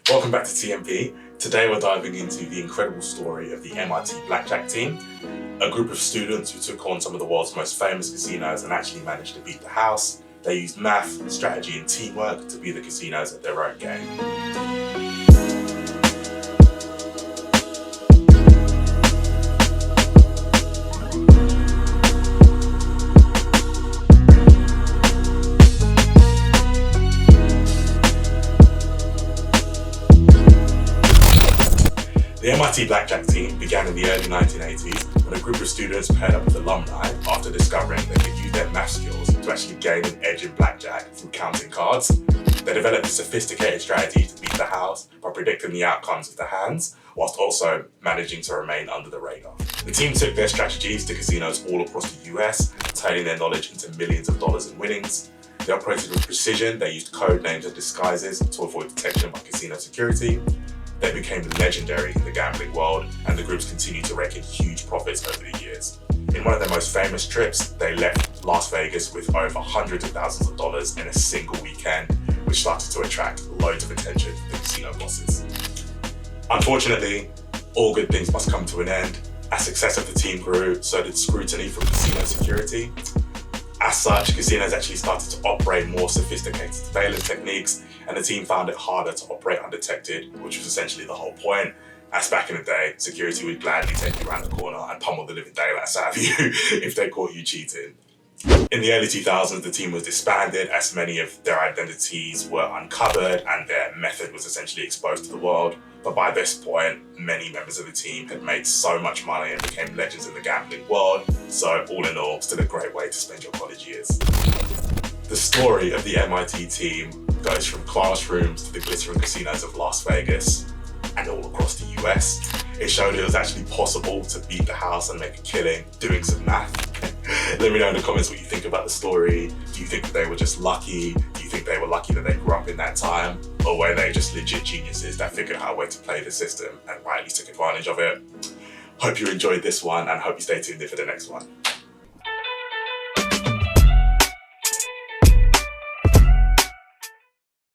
Welcome back to TMP. Today we're diving into the incredible story of the MIT Blackjack Team, a group of students who took on some of the world's most famous casinos and actually managed to beat the house. They used math, strategy and teamwork to beat the casinos at their own game. The MIT Blackjack Team began in the early 1980s when a group of students paired up with alumni after discovering they could use their math skills to actually gain an edge in blackjack through counting cards. They developed a sophisticated strategy to beat the house by predicting the outcomes of the hands, whilst also managing to remain under the radar. The team took their strategies to casinos all across the US, turning their knowledge into millions of dollars in winnings. They operated with precision, they used code names and disguises to avoid detection by casino security. They became legendary in the gambling world, and the groups continued to rake in huge profits over the years. In one of their most famous trips, they left Las Vegas with over hundreds of thousands of dollars in a single weekend, which started to attract loads of attention from the casino bosses. Unfortunately, all good things must come to an end. As success of the team grew, so did scrutiny from casino security. As such, casinos actually started to operate more sophisticated surveillance techniques, and the team found it harder to operate undetected, which was essentially the whole point. As back in the day, security would gladly take you around the corner and pummel the living daylights out of you if they caught you cheating. In the early 2000s, the team was disbanded as many of their identities were uncovered and their method was essentially exposed to the world. But by this point, many members of the team had made so much money and became legends in the gambling world. So all in all, still a great way to spend your college years. The story of the MIT team goes from classrooms to the glittering casinos of Las Vegas and all across the US. It showed it was actually possible to beat the house and make a killing doing some math. Let me know in the comments what you think about the story. Do you think that they were just lucky? Do you think they were lucky that they grew up in that time? Or were they just legit geniuses that figured out a way to play the system and rightly took advantage of it? Hope you enjoyed this one and hope you stay tuned in for the next one.